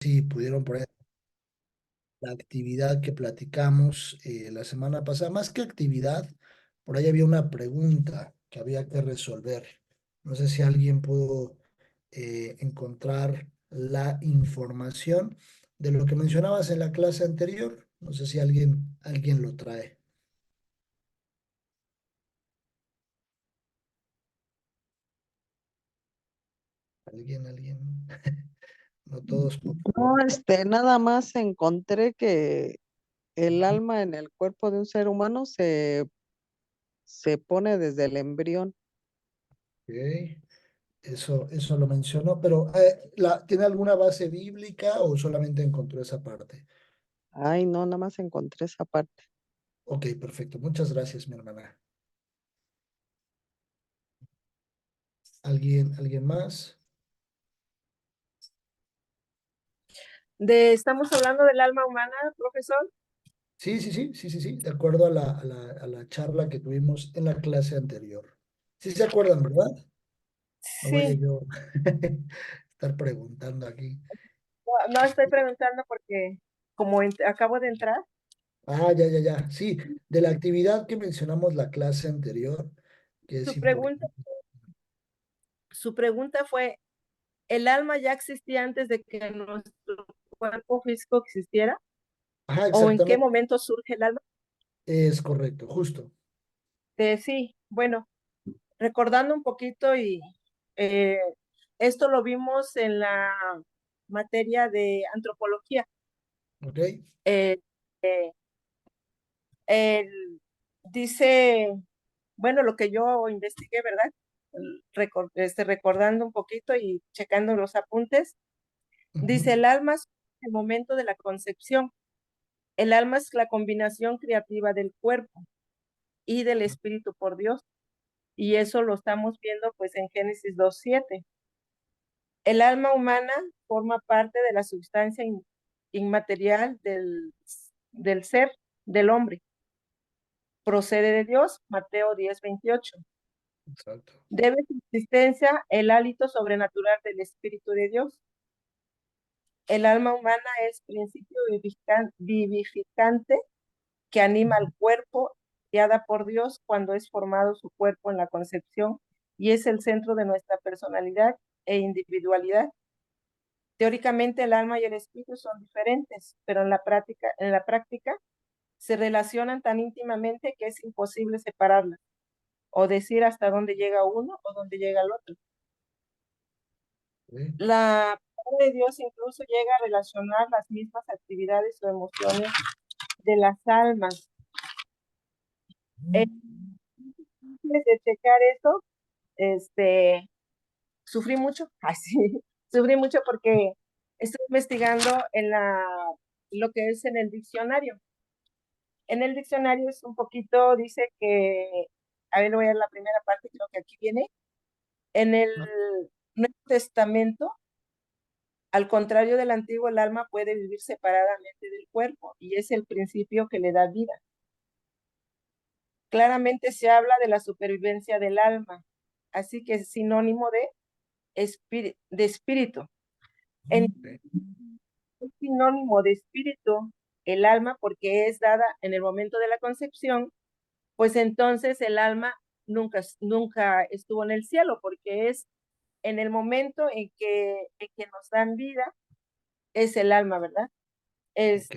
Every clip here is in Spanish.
Si pudieron por ahí la actividad que platicamos la semana pasada, más que actividad, por ahí había una pregunta que había que resolver. No sé si alguien pudo encontrar la información de lo que mencionabas en la clase anterior. No sé si alguien lo trae. Alguien. No todos. No, nada más encontré que el alma en el cuerpo de un ser humano se pone desde el embrión. Ok, eso lo mencionó, pero ¿tiene alguna base bíblica o solamente encontró esa parte? Ay, no, nada más encontré esa parte. Ok, perfecto. Muchas gracias, mi hermana. ¿Alguien más? Estamos hablando del alma humana, profesor. Sí, de acuerdo a la charla que tuvimos en la clase anterior. Sí se acuerdan, ¿verdad? No vaya Sí, yo estar preguntando aquí. no estoy preguntando porque como acabo de entrar, Ya. Sí, de la actividad que mencionamos la clase anterior, que es su importante. pregunta, su pregunta fue, ¿el alma ya existía antes de que nuestro cuerpo físico existiera? Ajá, ¿O en qué exactamente. momento surge el alma? Es correcto, justo. Sí, bueno, recordando un poquito y eh, esto lo vimos en la materia de antropología. ¿Ok? Eh, eh, el- dice, bueno, lo que yo investigué, ¿verdad? Recordando un poquito y checando los apuntes, Ujú. dice, el alma es el momento de la concepción. El alma es la combinación creativa del cuerpo y del espíritu por Dios. Y eso lo estamos viendo pues en Génesis 2:7. El alma humana forma parte de la sustancia inmaterial del ser, del hombre. Procede de Dios, Mateo 10:28. Exacto. Debe su existencia el hálito sobrenatural del Espíritu de Dios. El alma humana es principio vivificante que anima al cuerpo, guiada por Dios cuando es formado su cuerpo en la concepción y es el centro de nuestra personalidad e individualidad. Teóricamente el alma y el espíritu son diferentes, pero en la práctica se relacionan tan íntimamente que es imposible separarlas o decir hasta dónde llega uno o dónde llega el otro. Ok. La palabra de Dios incluso llega a relacionar las mismas actividades o emociones de las almas. Eh, Antes de checar eso, este, sufrí mucho, así, sufrí mucho porque estoy investigando lo que es en el diccionario. En el diccionario es un poquito, dice que, a ver, voy a ver la primera parte, creo que aquí viene, en el Ah, Nuevo Testamento, al contrario del Antiguo, el alma puede vivir separadamente del cuerpo y es el principio que le da vida. Claramente se habla de la supervivencia del alma, así que es sinónimo de espíritu. En, ok. es sinónimo de espíritu el alma porque es dada en el momento de la concepción, pues entonces el alma nunca estuvo en el cielo, porque es en el momento en que nos dan vida, es el alma, ¿verdad? Ok.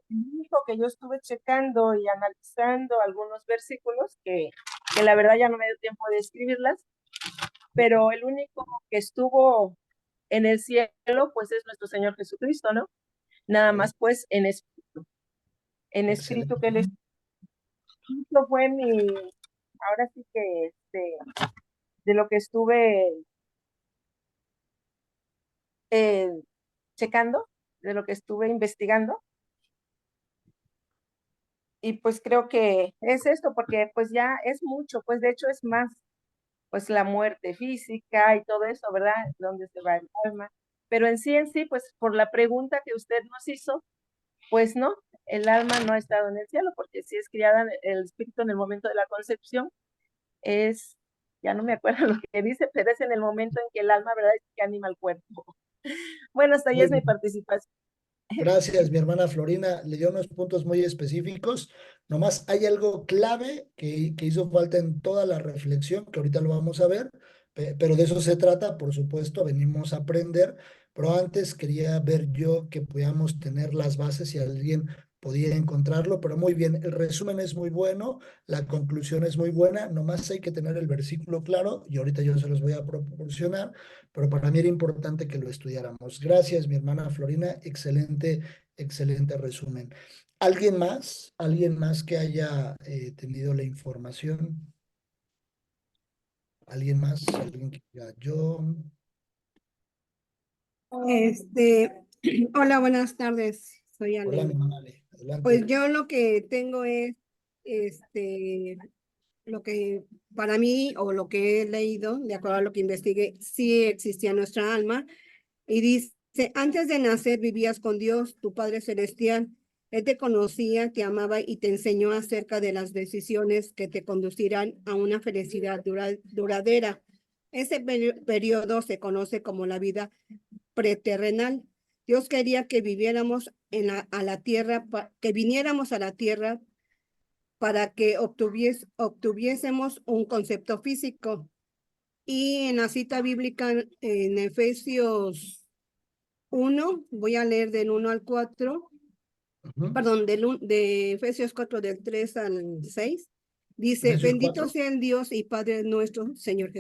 Dijo que yo estuve checando y analizando algunos versículos que la verdad ya no me dio tiempo de escribirlas, pero el único que estuvo en el cielo, pues es nuestro Señor Jesucristo, ¿no? Nada Ok. más pues en espíritu que Excelente. él espíritu fue ahora sí que de lo que estuve eh, checando, de lo que estuve investigando, y pues creo que es esto, porque pues ya es mucho, pues de hecho es más, pues la muerte física y todo eso, ¿verdad? ¿Dónde se va el alma? Pero en sí, pues por la pregunta que usted nos hizo, pues no, el alma no ha estado en el cielo, porque si es criada el espíritu en el momento de la concepción, es, ya no me acuerdo lo que dice, pero es en el momento en que el alma, ¿verdad? Es que anima el cuerpo. Bueno, hasta ahí Muy es mi bien. participación. Gracias, mi hermana Florina. Le dio unos puntos muy específicos. Nomás hay algo clave que hizo falta en toda la reflexión, que ahorita lo vamos a ver, pero de eso se trata, por supuesto, venimos a aprender. Pero antes quería ver yo que podíamos tener las bases si alguien podía encontrarlo, pero muy bien, el resumen es muy bueno, la conclusión es muy buena, nomás hay que tener el versículo claro y ahorita yo se los voy a proporcionar, pero para mí era importante que lo estudiáramos. Gracias, mi hermana Florina, excelente, excelente resumen. ¿Alguien más? ¿Alguien más que haya tenido la información? ¿Alguien más? ¿Alguien que diga yo? Hola, buenas tardes. Soy Hola, mi Ale. hermana Ale, Pues adelante. yo lo que tengo es, este, lo que para mí o lo que he leído, de acuerdo a lo que investigué, sí existía nuestra alma. Y dice, antes de nacer vivías con Dios, tu Padre Celestial. Él te conocía, te amaba y te enseñó acerca de las decisiones que te conducirán a una felicidad duradera. Ese periodo se conoce como la vida preterrenal. Dios quería que viviéramos a la tierra, que viniéramos a la tierra para que obtuviésemos un concepto físico. Y en la cita bíblica en Efesios 1, voy a leer del 1 al 4, perdón, de Efesios 4 del 3 al 6, dice, Efesios bendito 4. sea el Dios y Padre nuestro, Señor Ok.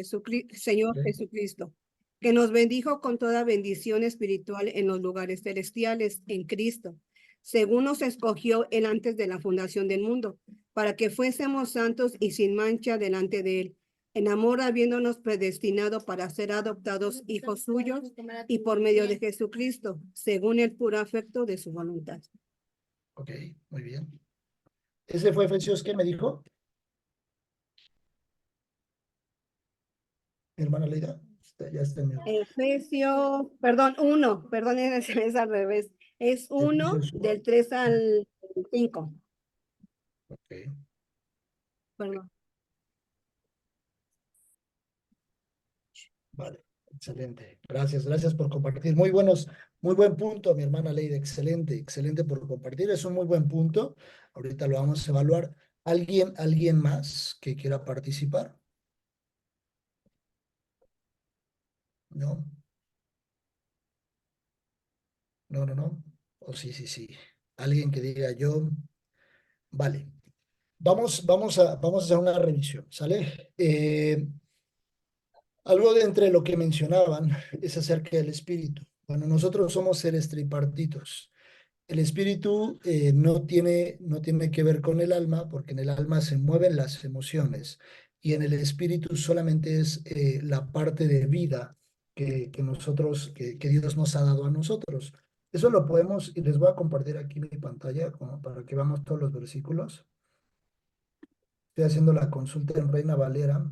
Jesucristo, que nos bendijo con toda bendición espiritual en los lugares celestiales en Cristo, según nos escogió él antes de la fundación del mundo, para que fuésemos santos y sin mancha delante de él, en amor habiéndonos predestinado para ser adoptados hijos suyos y por medio de Jesucristo, según el puro afecto de su voluntad. Ok, muy bien. ¿Ese fue Efesios qué me dijo? Mi hermana Leida. Ya está en mute. Efesios, perdón, 1, perdón, es al revés. Es 1 Efesios 1. del 3 al 5. Ok, Perdón. vale. Excelente. Gracias, gracias por compartir. Muy buenos, muy buen punto, mi hermana Leida. Excelente, excelente por compartir. Es un muy buen punto. Ahorita lo vamos a evaluar. ¿Alguien más que quiera participar? ¿No? No, no, no. O sí, sí, sí. Alguien que diga yo. Vale. Vamos a hacer una revisión, ¿sale? Algo de entre lo que mencionaban es acerca del espíritu. Bueno, nosotros somos seres tripartitos. El espíritu no tiene que ver con el alma, porque en el alma se mueven las emociones y en el espíritu solamente es la parte de vida que Dios nos ha dado a nosotros. Eso lo podemos, y les voy a compartir aquí mi pantalla como para que veamos todos los versículos. Estoy haciendo la consulta en Reina Valera.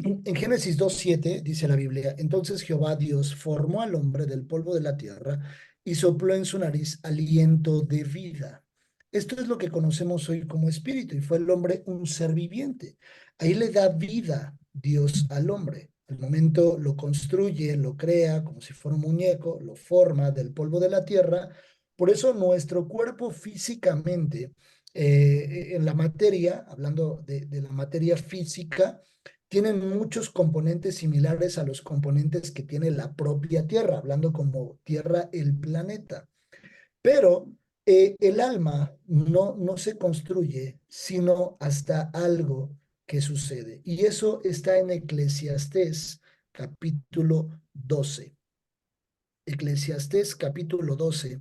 En Génesis 2:7 dice la Biblia, entonces Jehová Dios formó al hombre del polvo de la tierra y sopló en su nariz aliento de vida. Esto es lo que conocemos hoy como espíritu y fue el hombre un ser viviente. Ahí le da vida Dios al hombre. Al momento lo construye, lo crea como si fuera un muñeco, lo forma del polvo de la tierra. Por eso nuestro cuerpo físicamente, en la materia, hablando de la materia física, tienen muchos componentes similares a los componentes que tiene la propia Tierra, hablando como Tierra, el planeta. Pero el alma no se construye sino hasta algo que sucede. Y eso está en Eclesiastés capítulo 12. Eclesiastés capítulo 12.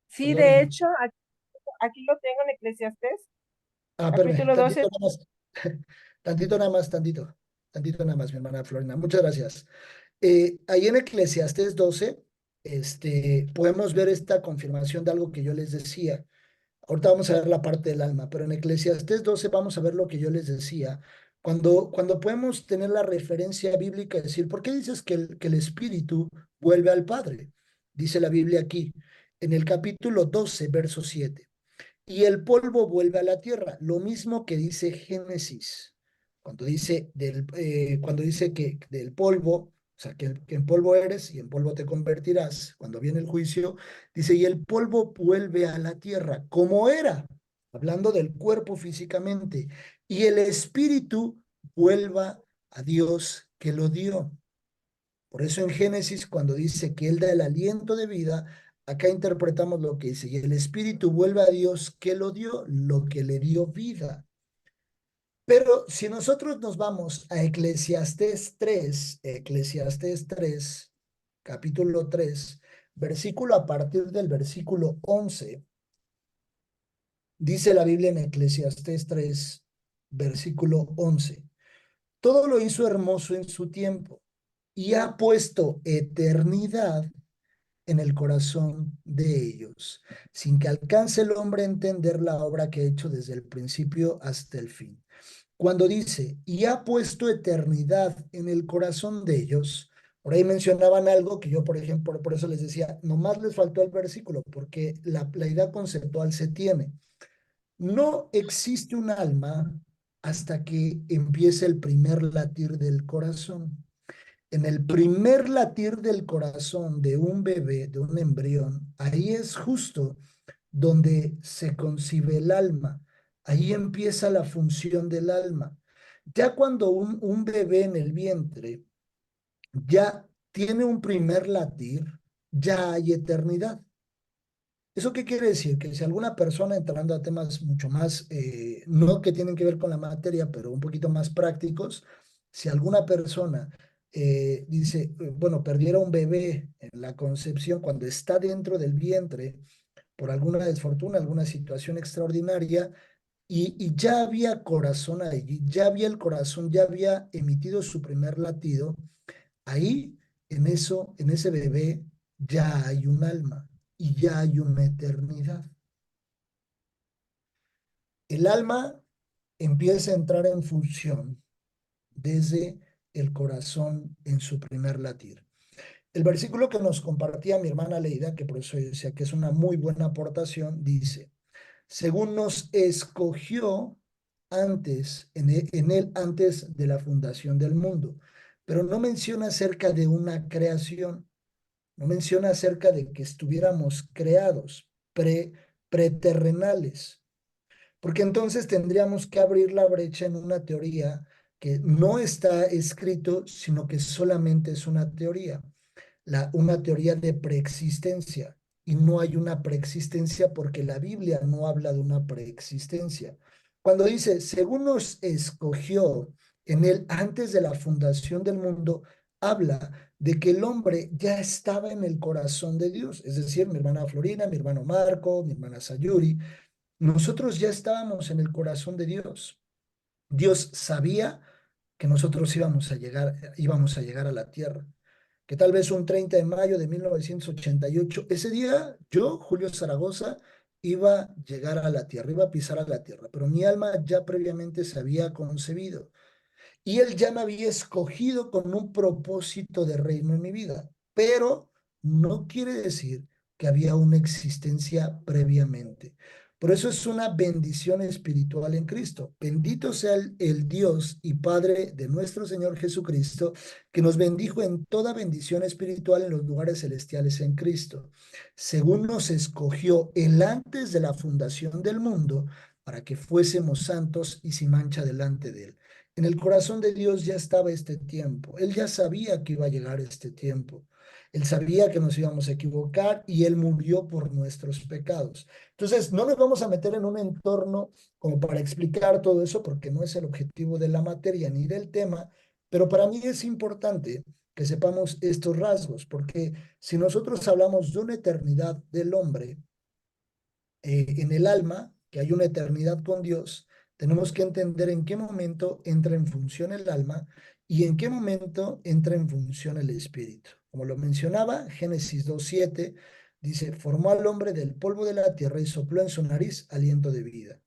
Sí, de Perdonen. hecho, aquí lo tengo en Eclesiastés, Espérame, capítulo 12. tantito nada más. Tantito nada más, tantito. Tantito nada más, mi hermana Florina. Muchas gracias. Ahí en Eclesiastés 12, podemos ver esta confirmación de algo que yo les decía. Ahorita vamos a ver la parte del alma, pero en Eclesiastés 12 vamos a ver lo que yo les decía. Cuando podemos tener la referencia bíblica, decir, ¿por qué dices que el espíritu vuelve al Padre? Dice la Biblia aquí, en el capítulo 12, verso 7. Y el polvo vuelve a la tierra, lo mismo que dice Génesis. cuando dice que del polvo, o sea, que en polvo eres y en polvo te convertirás, cuando viene el juicio, dice, y el polvo vuelve a la tierra como era, hablando del cuerpo físicamente, y el espíritu vuelva a Dios que lo dio. Por eso en Génesis, cuando dice que Él da el aliento de vida, acá interpretamos lo que dice, y el espíritu vuelve a Dios que lo dio, lo que le dio vida. Pero si nosotros nos vamos a Eclesiastés 3, capítulo 3, versículo a partir del versículo 11, dice la Biblia en Eclesiastés 3, versículo 11, todo lo hizo hermoso en su tiempo y ha puesto eternidad en el corazón de ellos, sin que alcance el hombre a entender la obra que ha hecho desde el principio hasta el fin. Cuando dice, y ha puesto eternidad en el corazón de ellos, por ahí mencionaban algo que yo, por ejemplo, por eso les decía, nomás les faltó el versículo, porque la idea conceptual se tiene. No existe un alma hasta que empiece el primer latir del corazón. En el primer latir del corazón de un bebé, de un embrión, ahí es justo donde se concibe el alma. Ahí empieza la función del alma. Ya cuando un bebé en el vientre ya tiene un primer latir, ya hay eternidad. ¿Eso qué quiere decir? Que si alguna persona, entrando a temas mucho más, no que tienen que ver con la materia, pero un poquito más prácticos, si alguna persona dice, bueno, perdiera un bebé en la concepción cuando está dentro del vientre por alguna desfortuna, alguna situación extraordinaria, y ya había corazón allí, ya había el corazón, ya había emitido su primer latido, ahí, en ese bebé, ya hay un alma y ya hay una eternidad. El alma empieza a entrar en función desde el corazón en su primer latir. El versículo que nos compartía mi hermana Leida, que por eso decía que es una muy buena aportación, dice, según nos escogió antes, en él antes de la fundación del mundo, pero no menciona acerca de una creación, no menciona acerca de que estuviéramos creados, preterrenales, porque entonces tendríamos que abrir la brecha en una teoría que no está escrito, sino que solamente es una teoría, una teoría de preexistencia. Y no hay una preexistencia porque la Biblia no habla de una preexistencia. Cuando dice, según nos escogió en él antes de la fundación del mundo, habla de que el hombre ya estaba en el corazón de Dios. Es decir, mi hermana Florina, mi hermano Marco, mi hermana Sayuri, nosotros ya estábamos en el corazón de Dios. Dios sabía que nosotros íbamos a llegar a la tierra. Que tal vez un 30 de mayo de 1988, ese día yo, Julio Zaragoza, iba a llegar a la tierra, iba a pisar a la tierra, pero mi alma ya previamente se había concebido. Y Él ya me había escogido con un propósito de reino en mi vida, pero no quiere decir que había una existencia previamente. Por eso es una bendición espiritual en Cristo. Bendito sea el Dios y Padre de nuestro Señor Jesucristo, que nos bendijo en toda bendición espiritual en los lugares celestiales en Cristo, según nos escogió Él antes de la fundación del mundo, para que fuésemos santos y sin mancha delante de Él. En el corazón de Dios ya estaba este tiempo. Él ya sabía que iba a llegar este tiempo. Él sabía que nos íbamos a equivocar y Él murió por nuestros pecados. Entonces, no nos vamos a meter en un entorno como para explicar todo eso porque no es el objetivo de la materia ni del tema, pero para mí es importante que sepamos estos rasgos, porque si nosotros hablamos de una eternidad del hombre en el alma, que hay una eternidad con Dios, tenemos que entender en qué momento entra en función el alma y en qué momento entra en función el espíritu. Como lo mencionaba, Génesis 2:7 dice, formó al hombre del polvo de la tierra y sopló en su nariz aliento de vida.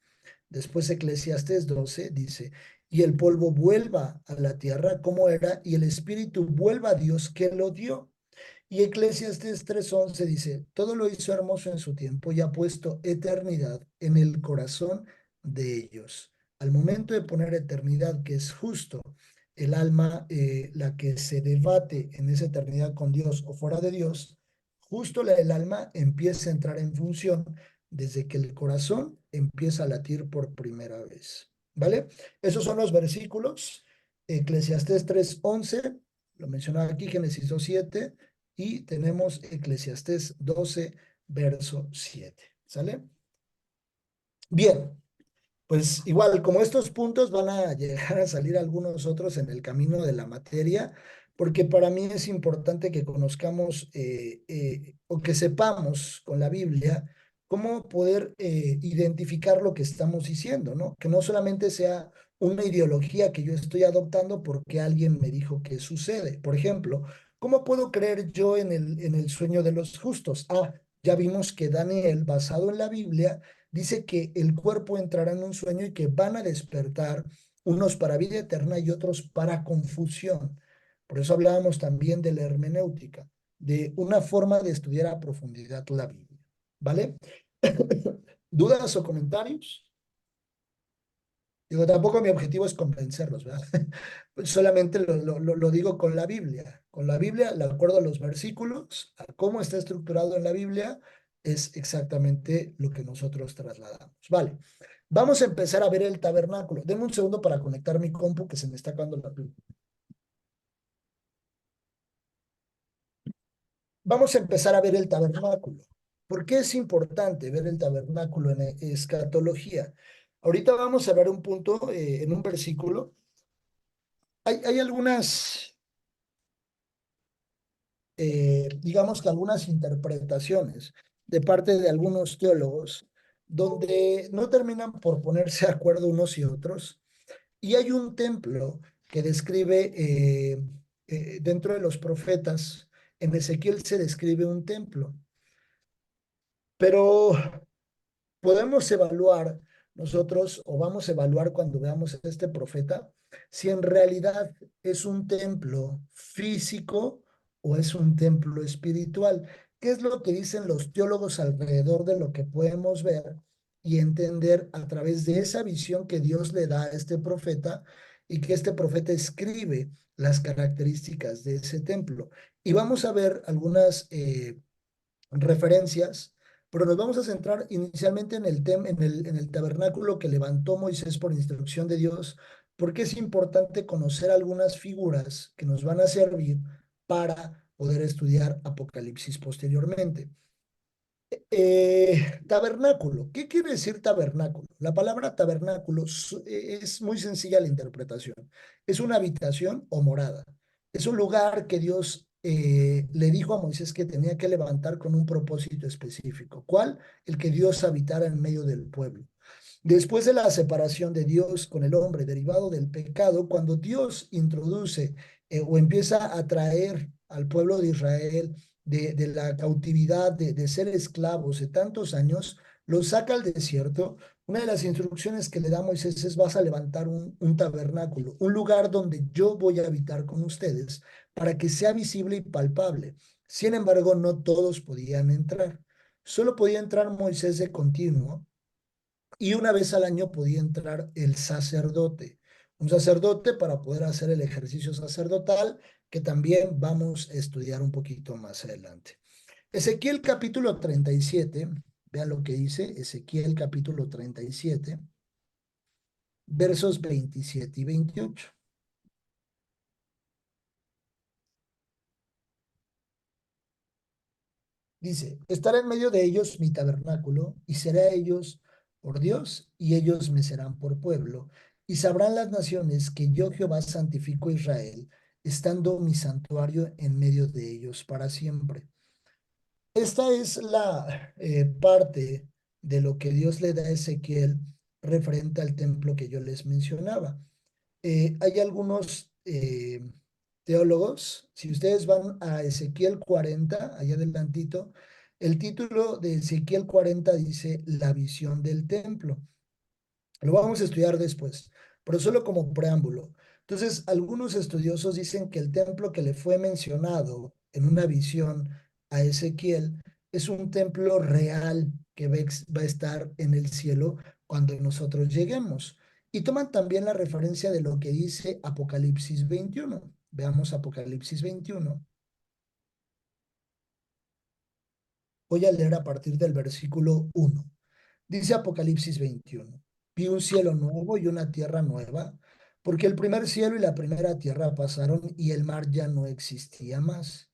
Después Eclesiastés 12 dice, y el polvo vuelva a la tierra como era y el espíritu vuelva a Dios que lo dio. Y Eclesiastés 3:11 dice, todo lo hizo hermoso en su tiempo y ha puesto eternidad en el corazón de ellos. al momento de poner eternidad, que es justo el alma la que se debate en esa eternidad con Dios o fuera de Dios, justo el alma empieza a entrar en función desde que el corazón empieza a latir por primera vez. ¿Vale? Esos son los versículos. Eclesiastés 3:11, lo mencionaba aquí, Génesis 2:7, y tenemos Eclesiastés 12, verso 7. ¿Sale? Bien, pues igual, como estos puntos van a llegar a salir algunos otros en el camino de la materia, porque para mí es importante que conozcamos o que sepamos con la Biblia cómo poder identificar lo que estamos diciendo, ¿no? Que no solamente sea una ideología que yo estoy adoptando porque alguien me dijo que sucede. Por ejemplo, ¿cómo puedo creer yo en el sueño de los justos? Ah, ya vimos que Daniel, basado en la Biblia, dice que el cuerpo entrará en un sueño y que van a despertar unos para vida eterna y otros para confusión. Por eso hablábamos también de la hermenéutica, de una forma de estudiar a profundidad la Biblia. ¿Vale? ¿Dudas o comentarios? Digo, tampoco mi objetivo es convencerlos, ¿verdad? Solamente lo digo con la Biblia. Con la Biblia, de acuerdo a los versículos, a cómo está estructurado en la Biblia, es exactamente lo que nosotros trasladamos. Vale, vamos a empezar a ver el tabernáculo. Denme un segundo para conectar mi compu que se me está acabando la pila. Vamos a empezar a ver el tabernáculo. ¿Por qué es importante ver el tabernáculo en escatología? Ahorita vamos a ver un punto en un versículo. Hay algunas, digamos que algunas interpretaciones de parte de algunos teólogos donde no terminan por ponerse de acuerdo unos y otros. Y hay un templo que describe dentro de los profetas, en Ezequiel se describe un templo, pero podemos evaluar nosotros, o vamos a evaluar cuando veamos a este profeta, si en realidad es un templo físico o es un templo espiritual. ¿Qué es lo que dicen los teólogos alrededor de lo que podemos ver y entender a través de esa visión que Dios le da a este profeta y que este profeta escribe las características de ese templo? Y vamos a ver algunas referencias, pero nos vamos a centrar inicialmente en en el tabernáculo que levantó Moisés por instrucción de Dios, porque es importante conocer algunas figuras que nos van a servir para poder estudiar Apocalipsis posteriormente. Tabernáculo. ¿Qué quiere decir tabernáculo? La palabra tabernáculo es muy sencilla la interpretación. Es una habitación o morada. Es un lugar que Dios le dijo a Moisés que tenía que levantar con un propósito específico. ¿Cuál? El que Dios habitara en medio del pueblo. Después de la separación de Dios con el hombre derivado del pecado, cuando Dios introduce o empieza a traer al pueblo de Israel de la cautividad, de ser esclavos de tantos años, los saca al desierto. Una de las instrucciones que le da Moisés es: vas a levantar un tabernáculo, un lugar donde yo voy a habitar con ustedes para que sea visible y palpable. Sin embargo, no todos podían entrar. Solo podía entrar Moisés de continuo y una vez al año podía entrar el sacerdote. Un sacerdote para poder hacer el ejercicio sacerdotal, que también vamos a estudiar un poquito más adelante. Ezequiel capítulo 37, vean lo que dice Ezequiel capítulo 37, versos 27 y 28. Dice: estará en medio de ellos mi tabernáculo, y seré a ellos por Dios, y ellos me serán por pueblo. Y sabrán las naciones que yo Jehová santifico a Israel, estando mi santuario en medio de ellos para siempre. Esta es la parte de lo que Dios le da a Ezequiel referente al templo que yo les mencionaba. Hay algunos teólogos, si ustedes van a Ezequiel 40, allá adelantito, el título de Ezequiel 40 dice la visión del templo. Lo vamos a estudiar después, pero solo como preámbulo. Entonces, algunos estudiosos dicen que el templo que le fue mencionado en una visión a Ezequiel es un templo real que va a estar en el cielo cuando nosotros lleguemos. Y toman también la referencia de lo que dice Apocalipsis 21. Veamos Apocalipsis 21. Voy a leer a partir del versículo 1. Dice Apocalipsis 21. Vi un cielo nuevo y una tierra nueva, porque el primer cielo y la primera tierra pasaron y el mar ya no existía más.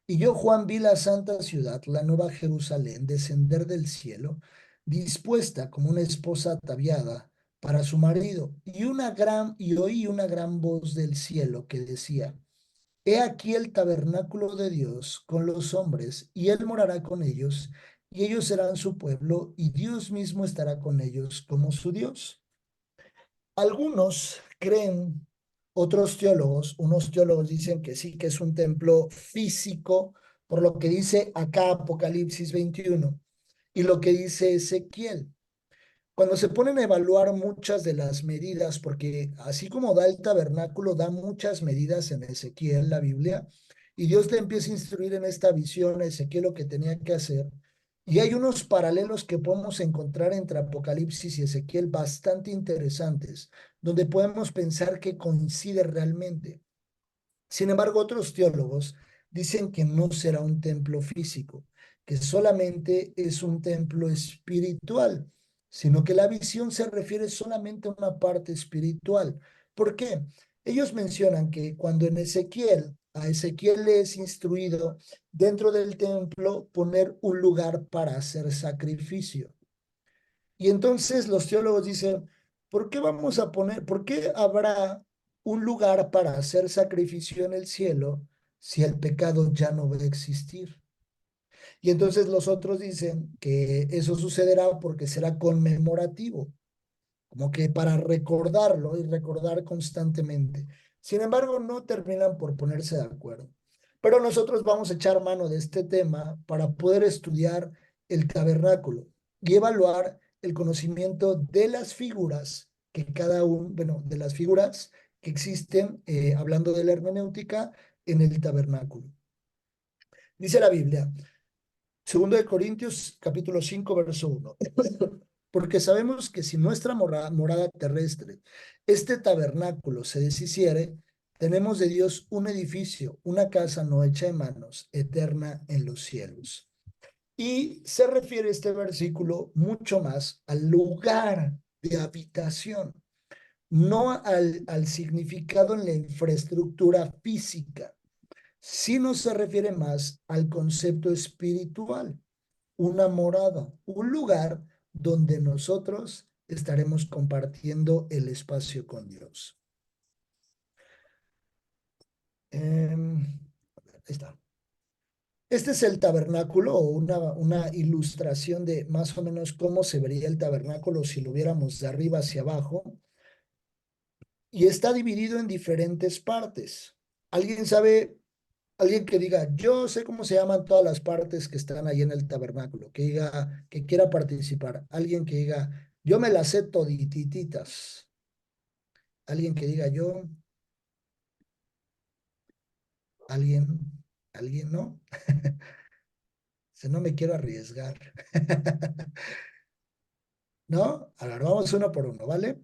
Y yo, Juan, vi la santa ciudad, la nueva Jerusalén, descender del cielo, dispuesta como una esposa ataviada para su marido. Y oí una gran voz del cielo que decía: He aquí el tabernáculo de Dios con los hombres, y él morará con ellos, y ellos serán su pueblo, y Dios mismo estará con ellos como su Dios. Algunos creen, unos teólogos dicen que sí, que es un templo físico, por lo que dice acá Apocalipsis 21 y lo que dice Ezequiel. Cuando se ponen a evaluar muchas de las medidas, porque así como da el tabernáculo, da muchas medidas en Ezequiel, la Biblia, y Dios le empieza a instruir en esta visión a Ezequiel lo que tenía que hacer. Y hay unos paralelos que podemos encontrar entre Apocalipsis y Ezequiel bastante interesantes, donde podemos pensar que coincide realmente. Sin embargo, otros teólogos dicen que no será un templo físico, que solamente es un templo espiritual, sino que la visión se refiere solamente a una parte espiritual. ¿Por qué? Ellos mencionan que cuando a Ezequiel le es instruido dentro del templo poner un lugar para hacer sacrificio. Y entonces los teólogos dicen, por qué habrá un lugar para hacer sacrificio en el cielo si el pecado ya no va a existir? Y entonces los otros dicen que eso sucederá porque será conmemorativo, como que para recordarlo y recordar constantemente. Sin embargo, no terminan por ponerse de acuerdo. Pero nosotros vamos a echar mano de este tema para poder estudiar el tabernáculo y evaluar el conocimiento de las figuras que de las figuras que existen, hablando de la hermenéutica, en el tabernáculo. Dice la Biblia, 2 Corintios capítulo 5, verso 1. Porque sabemos que si nuestra morada terrestre, este tabernáculo, se deshiciere, tenemos de Dios un edificio, una casa no hecha de manos, eterna en los cielos. Y se refiere este versículo mucho más al lugar de habitación, no al significado en la infraestructura física, sino se refiere más al concepto espiritual, una morada, un lugar donde nosotros estaremos compartiendo el espacio con Dios. Ahí está. Este es el tabernáculo, o una ilustración de más o menos cómo se vería el tabernáculo si lo viéramos de arriba hacia abajo. Y está dividido en diferentes partes. ¿Alguien sabe? Alguien que diga, yo sé cómo se llaman todas las partes que están ahí en el tabernáculo, que diga, que quiera participar. Alguien que diga, yo me las sé toditititas. Alguien que diga yo, alguien no. Si no me quiero arriesgar. ¿No? A ver, vamos uno por uno, ¿vale?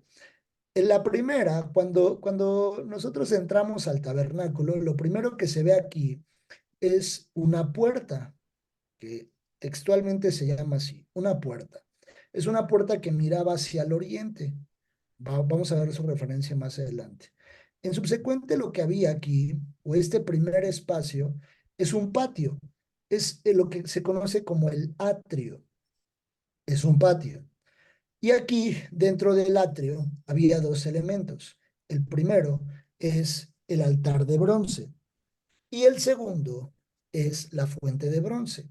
En la primera, cuando nosotros entramos al tabernáculo, lo primero que se ve aquí es una puerta, que textualmente se llama así, una puerta. Es una puerta que miraba hacia el oriente. Vamos a ver su referencia más adelante. En subsecuente, lo que había aquí, o este primer espacio, es un patio. Es lo que se conoce como el atrio. Es un patio. Y aquí, dentro del atrio, había dos elementos. El primero es el altar de bronce y el segundo es la fuente de bronce.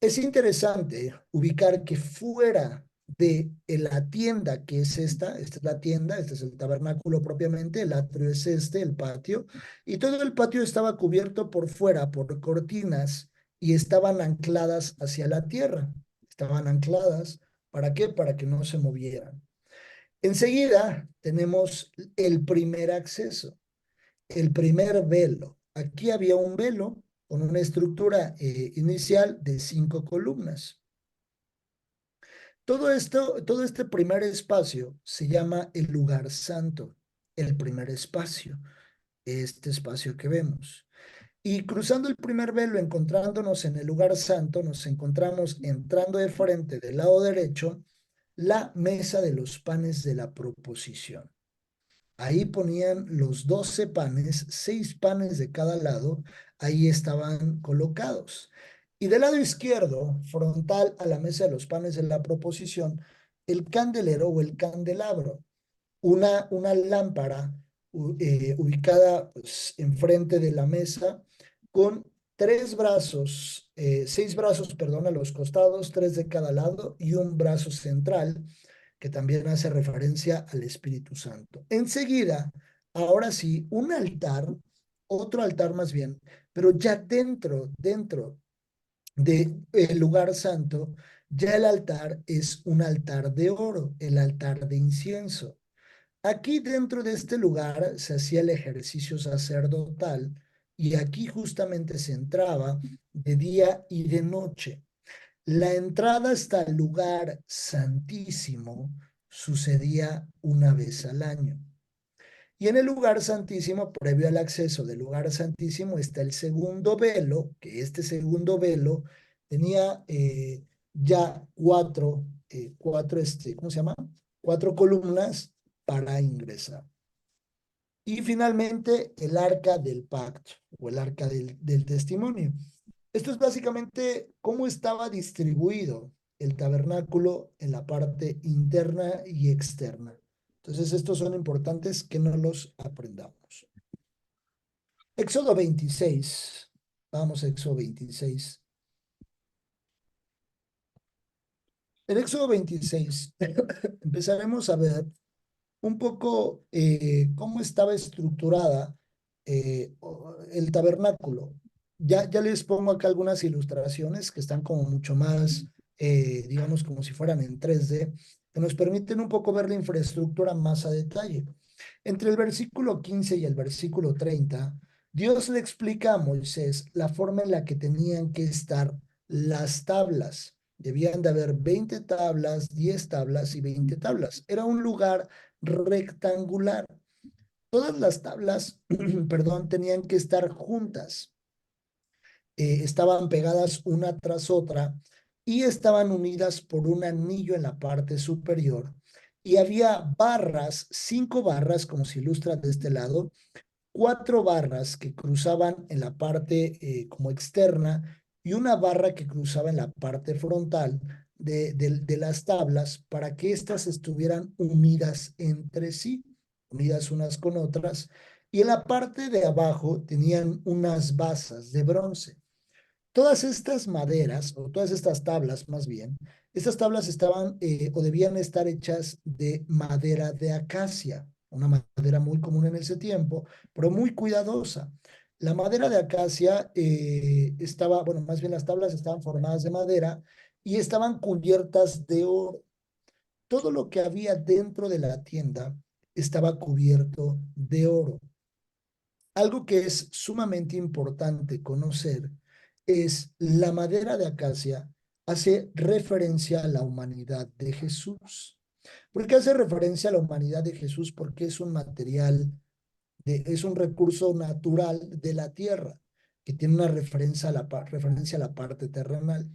Es interesante ubicar que fuera de la tienda, que es esta es la tienda, este es el tabernáculo propiamente, el atrio es el patio, y todo el patio estaba cubierto por fuera por cortinas y estaban ancladas hacia la tierra. Estaban ancladas, ¿para qué? Para que no se movieran. Enseguida tenemos el primer acceso, el primer velo. Aquí había un velo con una estructura inicial de 5 columnas. Todo este primer espacio se llama el lugar santo, el primer espacio, este espacio que vemos. Y cruzando el primer velo, encontrándonos en el lugar santo, nos encontramos entrando de frente del lado derecho la mesa de los panes de la proposición. Ahí ponían los 12 panes, 6 panes de cada lado, ahí estaban colocados. Y del lado izquierdo, frontal a la mesa de los panes de la proposición, el candelero o el candelabro, una lámpara ubicada pues, enfrente de la mesa con 6 brazos, perdón, a los costados, 3 de cada lado y un brazo central que también hace referencia al Espíritu Santo. Enseguida, ahora sí, un altar, otro altar más bien, pero ya dentro del lugar santo, ya el altar es un altar de oro, el altar de incienso. Aquí dentro de este lugar se hacía el ejercicio sacerdotal y aquí justamente se entraba de día y de noche. La entrada hasta el lugar santísimo sucedía una vez al año. Y en el lugar santísimo, previo al acceso del lugar santísimo, está el segundo velo, que este segundo velo tenía ya ¿cómo se llama? 4 columnas para ingresar. Y finalmente el arca del pacto o el arca del testimonio. Esto es básicamente cómo estaba distribuido el tabernáculo en la parte interna y externa. Entonces, estos son importantes que no los aprendamos. Éxodo 26. Vamos a Éxodo 26. En Éxodo 26 empezaremos a ver un poco cómo estaba estructurada el tabernáculo. Ya les pongo acá algunas ilustraciones que están como mucho más, digamos, como si fueran en 3D, que nos permiten un poco ver la infraestructura más a detalle. Entre el versículo 15 y el versículo 30, Dios le explica a Moisés la forma en la que tenían que estar las tablas. Debían de haber 20 tablas, 10 tablas y 20 tablas. Era un lugar rectangular. Todas las tablas, perdón, tenían que estar juntas. Estaban pegadas una tras otra y estaban unidas por un anillo en la parte superior. Y había barras, 5 barras, como se ilustra de este lado, 4 barras que cruzaban en la parte como externa y una barra que cruzaba en la parte frontal de las tablas para que éstas estuvieran unidas entre sí, unidas unas con otras. Y en la parte de abajo tenían unas basas de bronce. Todas estas maderas, o todas estas tablas más bien, estas tablas estaban o debían estar hechas de madera de acacia, una madera muy común en ese tiempo, pero muy cuidadosa. La madera de acacia estaba, bueno, más bien las tablas estaban formadas de madera y estaban cubiertas de oro. Todo lo que había dentro de la tienda estaba cubierto de oro. Algo que es sumamente importante conocer es la madera de acacia hace referencia a la humanidad de Jesús. ¿Por qué hace referencia a la humanidad de Jesús? Porque es un material, es un recurso natural de la tierra que tiene una referencia a la parte terrenal.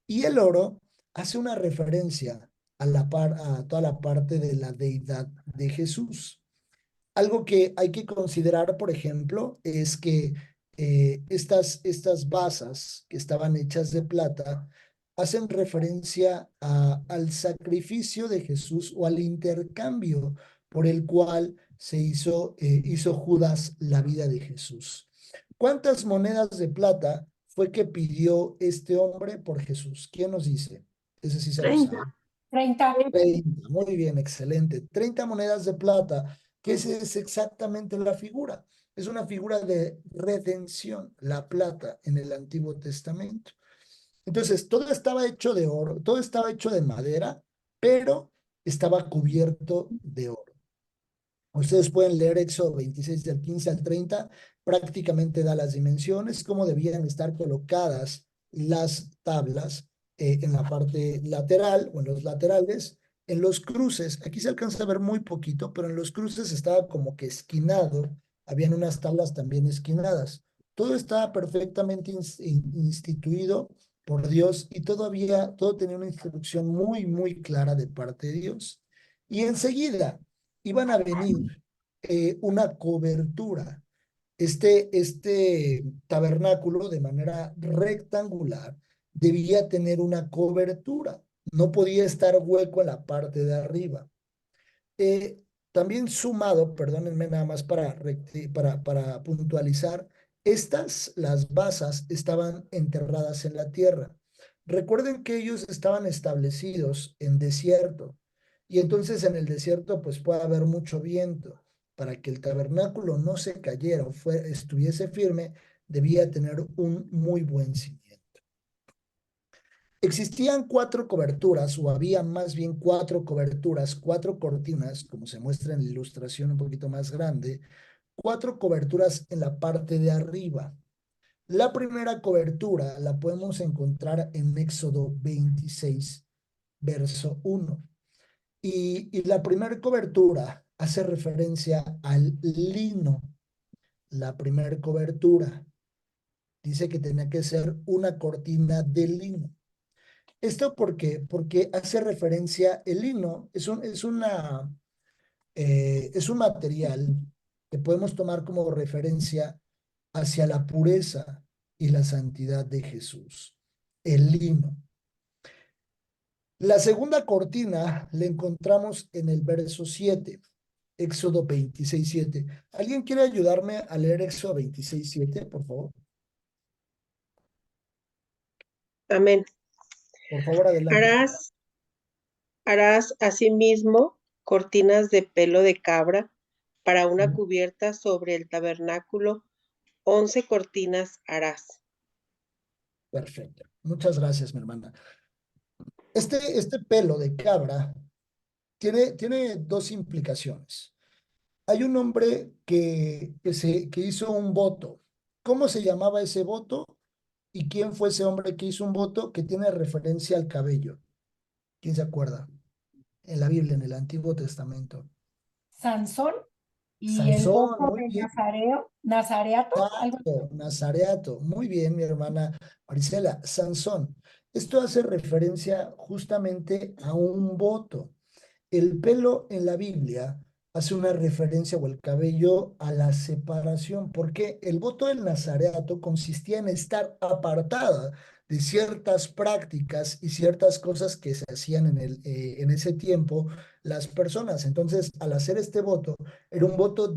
Y el oro hace una referencia a toda la parte de la deidad de Jesús. Algo que hay que considerar, por ejemplo, es que estas basas que estaban hechas de plata hacen referencia al sacrificio de Jesús o al intercambio por el cual hizo Judas la vida de Jesús. ¿Cuántas monedas de plata fue que pidió este hombre por Jesús? ¿Quién nos dice? Ese sí se lo sabe. 30. 30, muy bien, excelente. 30 monedas de plata, que esa es exactamente la figura. Es una figura de redención, la plata en el Antiguo Testamento. Entonces, todo estaba hecho de oro, todo estaba hecho de madera, pero estaba cubierto de oro. Ustedes pueden leer Éxodo 26 del 15 al 30, prácticamente da las dimensiones, cómo debían estar colocadas las tablas en la parte lateral o en los laterales. En los cruces, aquí se alcanza a ver muy poquito, pero en los cruces estaba como que esquinado, habían unas tablas también esquinadas. Todo estaba perfectamente instituido por Dios y todo tenía una instrucción muy, muy clara de parte de Dios. Y enseguida iban a venir una cobertura. Este tabernáculo de manera rectangular debía tener una cobertura, no podía estar hueco en la parte de arriba. También sumado, perdónenme nada más para puntualizar, las basas estaban enterradas en la tierra. Recuerden que ellos estaban establecidos en desierto y entonces en el desierto pues puede haber mucho viento. Para que el tabernáculo no se cayera o estuviese firme, debía tener un muy buen cimiento. Existían 4 coberturas, o había más bien 4 coberturas, 4 cortinas, como se muestra en la ilustración un poquito más grande, 4 coberturas en la parte de arriba. La primera cobertura la podemos encontrar en Éxodo 26, verso 1. Y la primera cobertura hace referencia al lino. La primera cobertura dice que tenía que ser una cortina de lino. ¿Esto por qué? Porque hace referencia, el lino es un material que podemos tomar como referencia hacia la pureza y la santidad de Jesús. El lino. La segunda cortina la encontramos en el verso 7, Éxodo 26, 7. ¿Alguien quiere ayudarme a leer Éxodo 26, 7, por favor? Amén. Por favor, adelante. Harás asimismo cortinas de pelo de cabra para una cubierta sobre el tabernáculo. 11 cortinas harás. Perfecto. Muchas gracias, mi hermana. Este pelo de cabra tiene 2 implicaciones. Hay un hombre que hizo un voto. ¿Cómo se llamaba ese voto? ¿Y quién fue ese hombre que hizo un voto que tiene referencia al cabello? ¿Quién se acuerda? En la Biblia, en el Antiguo Testamento. Sansón y el Sansón, voto muy de bien. Nazareato, algo Exacto, Nazareato. Muy bien, mi hermana Marisela. Sansón. Esto hace referencia justamente a un voto. El pelo en la Biblia hace una referencia, o el cabello, a la separación, porque el voto del nazareato consistía en estar apartada de ciertas prácticas y ciertas cosas que se hacían en ese tiempo las personas. Entonces, al hacer este voto, era un voto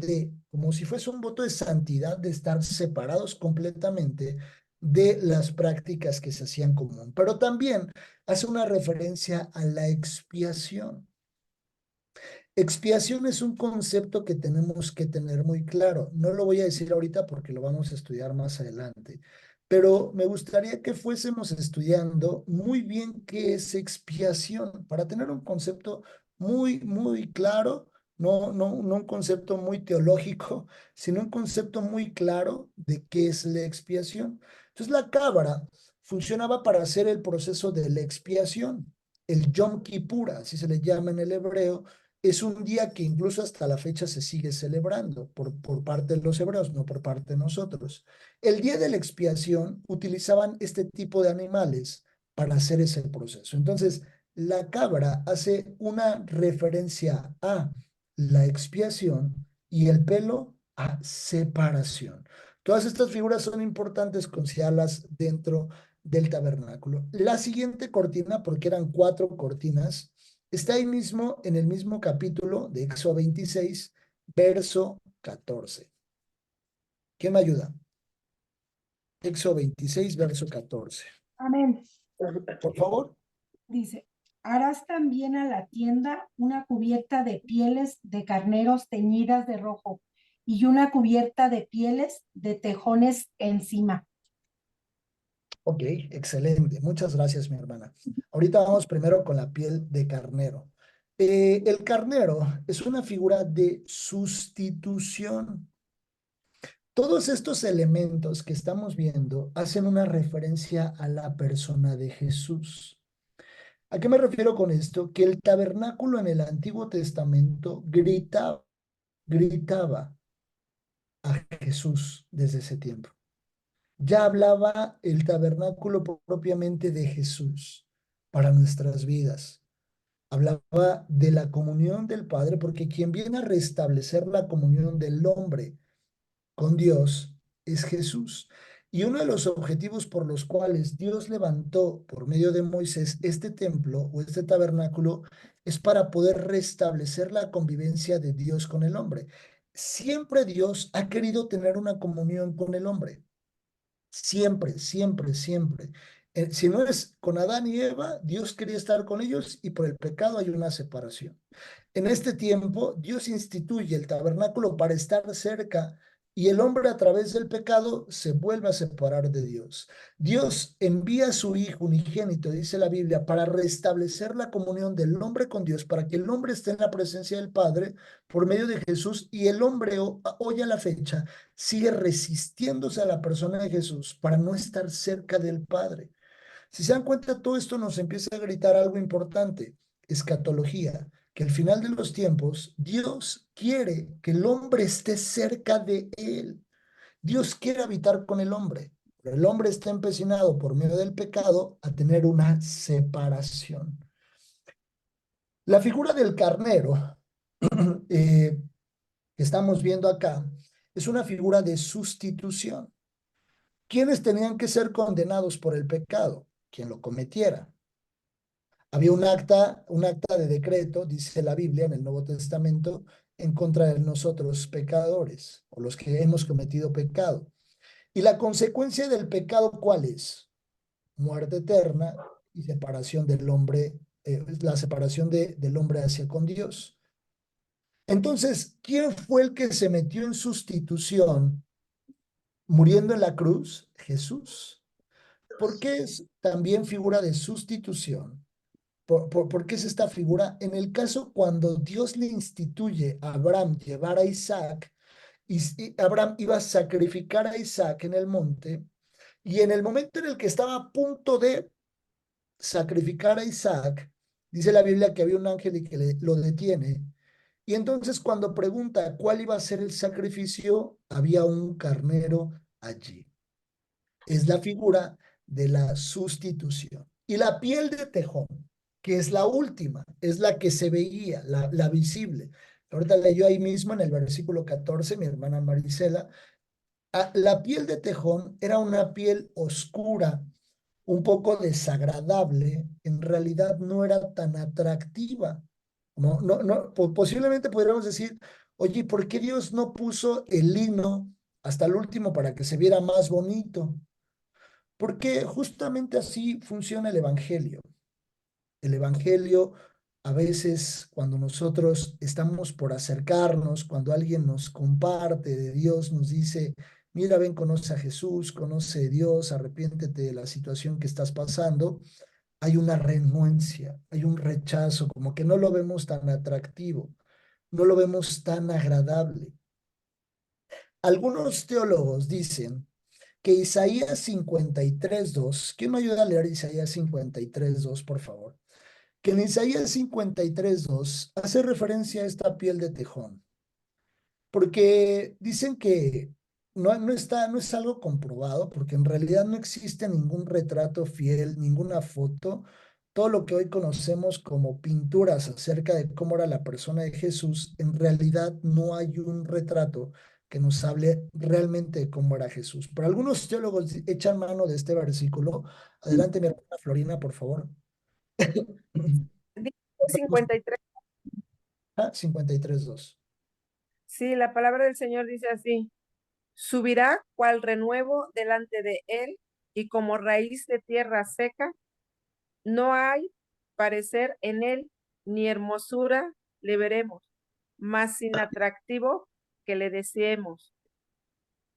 como si fuese un voto de santidad, de estar separados completamente de las prácticas que se hacían común. Pero también hace una referencia a la expiación. Expiación es un concepto que tenemos que tener muy claro. No lo voy a decir ahorita porque lo vamos a estudiar más adelante, pero me gustaría que fuésemos estudiando muy bien qué es expiación para tener un concepto muy, muy claro, no un concepto muy teológico, sino un concepto muy claro de qué es la expiación. Entonces, la cabra funcionaba para hacer el proceso de la expiación. El Yom Kippur, así se le llama en el hebreo, es un día que incluso hasta la fecha se sigue celebrando por parte de los hebreos, no por parte de nosotros. El día de la expiación utilizaban este tipo de animales para hacer ese proceso. Entonces, la cabra hace una referencia a la expiación y el pelo a separación. Todas estas figuras son importantes considerarlas dentro del tabernáculo. La siguiente cortina, porque eran 4 cortinas, está ahí mismo, en el mismo capítulo de Éxodo 26, verso 14. ¿Quién me ayuda? Éxodo 26, verso 14. Amén. Por favor. Dice, harás también a la tienda una cubierta de pieles de carneros teñidas de rojo y una cubierta de pieles de tejones encima. Ok, excelente. Muchas gracias, mi hermana. Ahorita vamos primero con la piel de carnero. El carnero es una figura de sustitución. Todos estos elementos que estamos viendo hacen una referencia a la persona de Jesús. ¿A qué me refiero con esto? Que el tabernáculo en el Antiguo Testamento gritaba a Jesús desde ese tiempo. Ya hablaba el tabernáculo propiamente de Jesús para nuestras vidas. Hablaba de la comunión del Padre, porque quien viene a restablecer la comunión del hombre con Dios es Jesús. Y uno de los objetivos por los cuales Dios levantó por medio de Moisés este templo o este tabernáculo es para poder restablecer la convivencia de Dios con el hombre. Siempre Dios ha querido tener una comunión con el hombre. Siempre, siempre, siempre. Si no es con Adán y Eva, Dios quería estar con ellos y por el pecado hay una separación. En este tiempo, Dios instituye el tabernáculo para estar cerca y el hombre a través del pecado se vuelve a separar de Dios. Dios envía a su Hijo unigénito, dice la Biblia, para restablecer la comunión del hombre con Dios, para que el hombre esté en la presencia del Padre por medio de Jesús y el hombre hoy a la fecha sigue resistiéndose a la persona de Jesús para no estar cerca del Padre. Si se dan cuenta, todo esto nos empieza a gritar algo importante, escatología, que al final de los tiempos Dios quiere que el hombre esté cerca de él. Dios quiere habitar con el hombre, pero el hombre está empecinado por medio del pecado a tener una separación. La figura del carnero que estamos viendo acá es una figura de sustitución. ¿Quiénes tenían que ser condenados por el pecado? Quien lo cometiera. Había un acta de decreto, dice la Biblia en el Nuevo Testamento, en contra de nosotros pecadores, o los que hemos cometido pecado. Y la consecuencia del pecado, ¿cuál es? Muerte eterna y separación del hombre, la separación del hombre hacia con Dios. Entonces, ¿quién fue el que se metió en sustitución muriendo en la cruz? Jesús. ¿Por qué es también figura de sustitución? ¿Por qué es esta figura? En el caso cuando Dios le instituye a Abraham llevar a Isaac, y Abraham iba a sacrificar a Isaac en el monte, y en el momento en el que estaba a punto de sacrificar a Isaac, dice la Biblia que había un ángel y que lo detiene, y entonces cuando pregunta cuál iba a ser el sacrificio, había un carnero allí. Es la figura de la sustitución. Y la piel de tejón, que es la última, es la que se veía, la visible. Ahorita leyó ahí mismo en el versículo 14, mi hermana Marisela, la piel de tejón era una piel oscura, un poco desagradable, en realidad no era tan atractiva. Posiblemente podríamos decir, oye, ¿por qué Dios no puso el lino hasta el último para que se viera más bonito? Porque justamente así funciona el Evangelio. El Evangelio, a veces cuando nosotros estamos por acercarnos, cuando alguien nos comparte de Dios, nos dice, mira, ven, conoce a Jesús, conoce a Dios, arrepiéntete de la situación que estás pasando, hay una renuencia, hay un rechazo, como que no lo vemos tan atractivo, no lo vemos tan agradable. Algunos teólogos dicen que Isaías 53:2, ¿quién me ayuda a leer Isaías 53:2, por favor? Que en Isaías 53:2 hace referencia a esta piel de tejón, porque dicen que no es algo comprobado, porque en realidad no existe ningún retrato fiel, ninguna foto. Todo lo que hoy conocemos como pinturas acerca de cómo era la persona de Jesús, en realidad no hay un retrato que nos hable realmente de cómo era Jesús. Pero algunos teólogos echan mano de este versículo. Adelante, mi hermana Florina, por favor. 53. 53:2. Sí, la palabra del Señor dice así: subirá cual renuevo delante de él, y como raíz de tierra seca, no hay parecer en él, ni hermosura le veremos, más sin atractivo que le deseemos.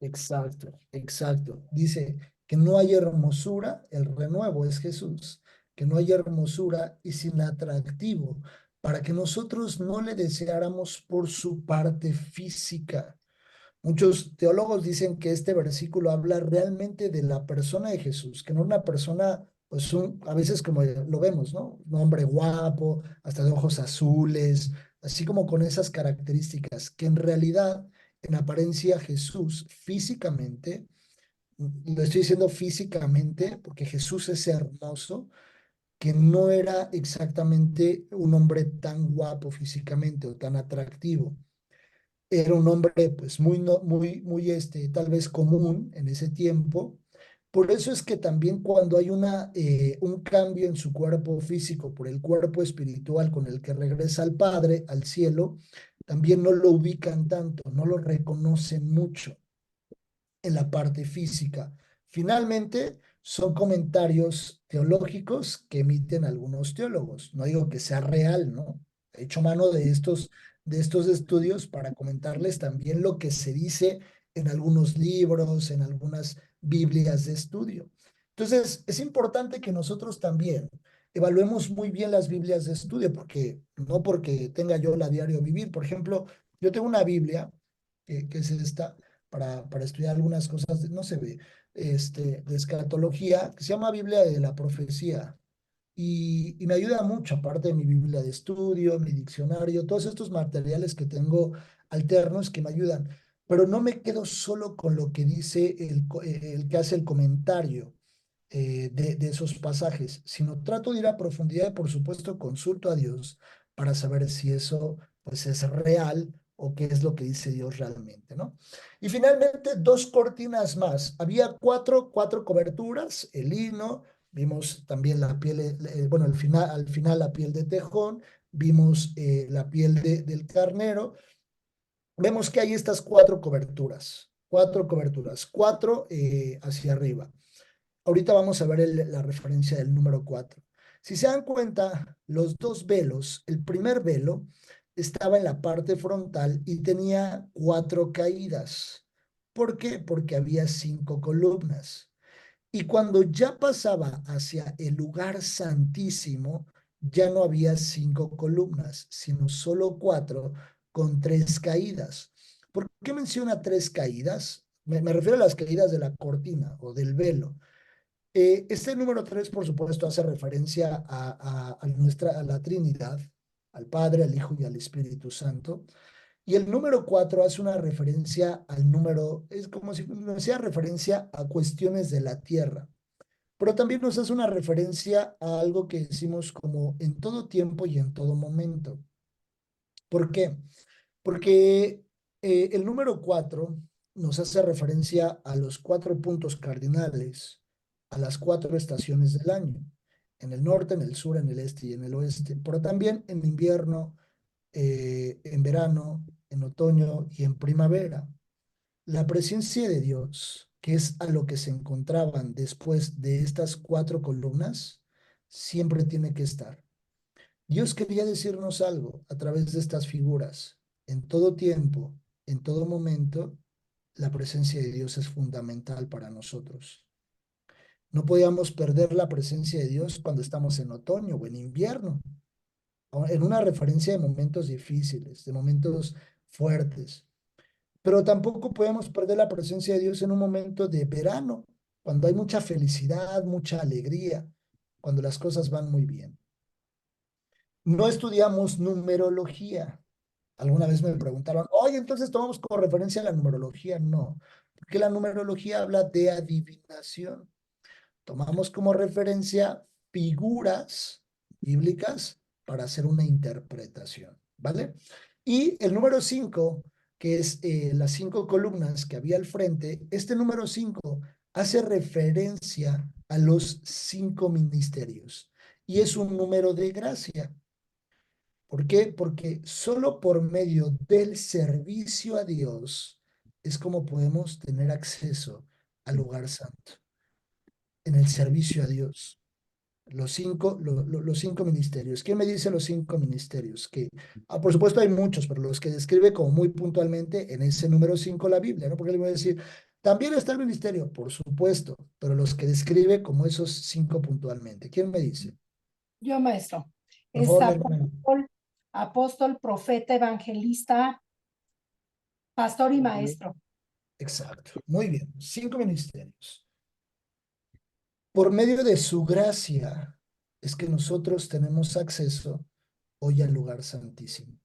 Exacto, exacto. Dice que no hay hermosura, el renuevo es Jesús, que no hay hermosura y sin atractivo, para que nosotros no le deseáramos por su parte física, Muchos teólogos dicen que este versículo habla realmente de la persona de Jesús, que no una persona, pues a veces como lo vemos, ¿no? Un hombre guapo, hasta de ojos azules, así como con esas características, que en realidad, en apariencia Jesús físicamente, lo estoy diciendo físicamente porque Jesús es hermoso, que no era exactamente un hombre tan guapo físicamente o tan atractivo. Era un hombre pues muy, muy tal vez común en ese tiempo. Por eso es que también cuando hay un cambio en su cuerpo físico por el cuerpo espiritual con el que regresa al Padre, al cielo, también no lo ubican tanto, no lo reconocen mucho en la parte física. Finalmente, son comentarios teológicos que emiten algunos teólogos. No digo que sea real, ¿no? He hecho mano de estos estudios para comentarles también lo que se dice en algunos libros, en algunas Biblias de estudio. Entonces, es importante que nosotros también evaluemos muy bien las Biblias de estudio, porque no porque tenga yo la diario vivir. Por ejemplo, yo tengo una Biblia, que es esta, para estudiar algunas cosas, no se ve, de escatología, que se llama Biblia de la Profecía. Y me ayuda mucho, aparte de mi Biblia de estudio, mi diccionario, todos estos materiales que tengo alternos que me ayudan. Pero no me quedo solo con lo que dice el que hace el comentario de esos pasajes, sino trato de ir a profundidad y por supuesto consulto a Dios para saber si eso pues es real o qué es lo que dice Dios realmente, ¿no? Y finalmente, dos cortinas más. Había cuatro coberturas, el lino, vimos también la piel, bueno, al final la piel de tejón, vimos la piel del carnero. Vemos que hay estas cuatro hacia arriba. Ahorita vamos a ver la referencia del número 4. Si se dan cuenta, los dos velos, el primer velo estaba en la parte frontal y tenía 4 caídas. ¿Por qué? Porque había 5 columnas. Y cuando ya pasaba hacia el lugar santísimo, ya no había 5 columnas, sino solo 4 con 3 caídas. ¿Por qué menciona 3 caídas? Me refiero a las caídas de la cortina o del velo. Este número 3, por supuesto, hace referencia a la Trinidad, al Padre, al Hijo y al Espíritu Santo. Y el número 4 hace una referencia al número, es como si nos hacía referencia a cuestiones de la tierra, pero también nos hace una referencia a algo que decimos como en todo tiempo y en todo momento. ¿Por qué? Porque el número 4 nos hace referencia a los 4 puntos cardinales, a las 4 estaciones del año, en el norte, en el sur, en el este y en el oeste, pero también en invierno, en verano, en otoño y en primavera. La presencia de Dios, que es a lo que se encontraban después de estas 4 columnas, siempre tiene que estar. Dios quería decirnos algo a través de estas figuras. En todo tiempo, en todo momento, la presencia de Dios es fundamental para nosotros. No podíamos perder la presencia de Dios cuando estamos en otoño o en invierno, o en una referencia de momentos difíciles, de momentos fuertes. Pero tampoco podemos perder la presencia de Dios en un momento de verano, cuando hay mucha felicidad, mucha alegría, cuando las cosas van muy bien. No estudiamos numerología. Alguna vez me preguntaron, oye, entonces tomamos como referencia la numerología. No, porque la numerología habla de adivinación. Tomamos como referencia figuras bíblicas para hacer una interpretación, ¿vale? Y el número 5, que es las 5 columnas que había al frente, este número 5 hace referencia a los 5 ministerios y es un número de gracia. ¿Por qué? Porque solo por medio del servicio a Dios es como podemos tener acceso al lugar santo, en el servicio a Dios. Los 5 ministerios. ¿Qué me dice los 5 ministerios? Que, por supuesto hay muchos, pero los que describe como muy puntualmente en ese número 5 la Biblia, ¿no? Porque le voy a decir, también está el ministerio, por supuesto, pero los que describe como esos 5 puntualmente. ¿Quién me dice? Yo, maestro. Por Es favor, léeme. apóstol, profeta, evangelista, pastor y maestro. Exacto. Muy bien. 5 ministerios. Por medio de su gracia es que nosotros tenemos acceso hoy al lugar santísimo.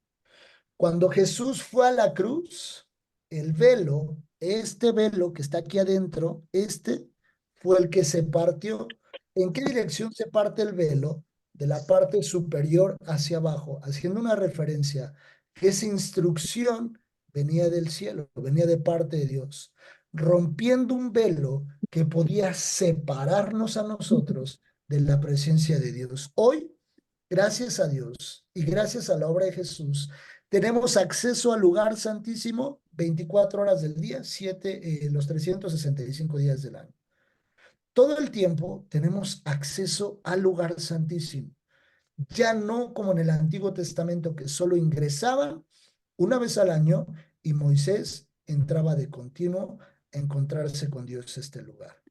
Cuando Jesús fue a la cruz, el velo, este velo que está aquí adentro, este fue el que se partió. ¿En qué dirección se parte el velo? De la parte superior hacia abajo, haciendo una referencia que esa instrucción venía del cielo, venía de parte de Dios, rompiendo un velo que podía separarnos a nosotros de la presencia de Dios. Hoy, gracias a Dios y gracias a la obra de Jesús, tenemos acceso al lugar santísimo 24 horas del día, los 365 días del año. Todo el tiempo tenemos acceso al lugar santísimo. Ya no como en el Antiguo Testamento, que solo ingresaban una vez al año y Moisés entraba de continuo a encontrarse con Dios en este lugar.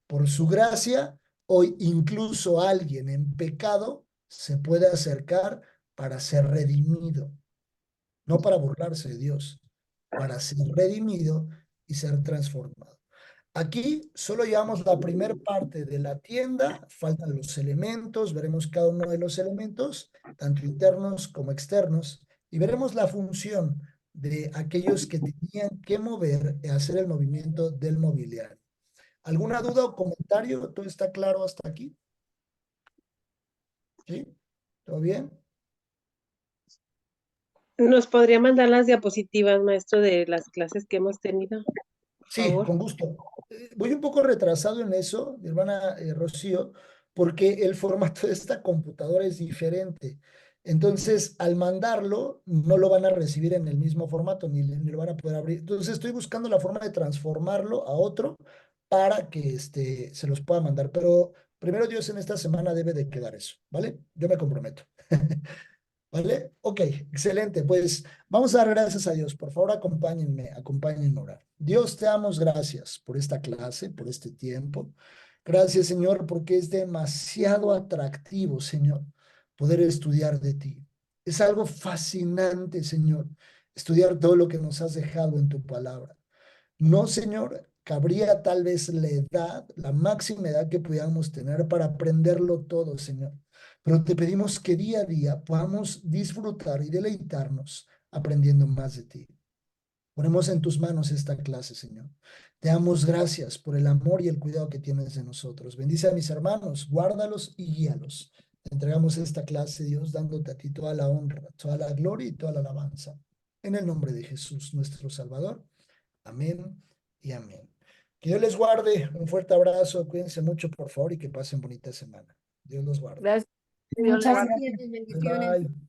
Por su gracia, hoy incluso alguien en pecado se puede acercar para ser redimido. No para burlarse de Dios, para ser redimido y ser transformado. Aquí solo llevamos la primera parte de la tienda, faltan los elementos, veremos cada uno de los elementos, tanto internos como externos, y veremos la función de aquellos que tenían que mover y hacer el movimiento del mobiliario. ¿Alguna duda o comentario? ¿Todo está claro hasta aquí? ¿Sí? ¿Todo bien? ¿Nos podría mandar las diapositivas, maestro, de las clases que hemos tenido? Por Sí, favor. con gusto. Voy un poco retrasado en eso, mi hermana Rocío, porque el formato de esta computadora es diferente. Entonces, al mandarlo, no lo van a recibir en el mismo formato, ni lo van a poder abrir. Entonces, estoy buscando la forma de transformarlo a otro para que se los pueda mandar. Pero primero Dios, en esta semana debe de quedar eso, ¿vale? Yo me comprometo. ¿Vale? Ok, excelente. Pues vamos a dar gracias a Dios. Por favor, acompáñenme a orar. Dios, te damos gracias por esta clase, por este tiempo. Gracias, Señor, porque es demasiado atractivo, Señor, poder estudiar de ti. Es algo fascinante, Señor, estudiar todo lo que nos has dejado en tu palabra. No, Señor, cabría tal vez la edad, la máxima edad que pudiéramos tener para aprenderlo todo, Señor. Pero te pedimos que día a día podamos disfrutar y deleitarnos aprendiendo más de ti. Ponemos en tus manos esta clase, Señor. Te damos gracias por el amor y el cuidado que tienes de nosotros. Bendice a mis hermanos, guárdalos y guíalos. Te entregamos esta clase, Dios, dándote a ti toda la honra, toda la gloria y toda la alabanza. En el nombre de Jesús, nuestro Salvador. Amén y amén. Que Dios les guarde. Un fuerte abrazo. Cuídense mucho, por favor, y que pasen bonita semana. Dios los guarde. Gracias. Dios le Muchas guarde. gracias. Bendiciones. Bye.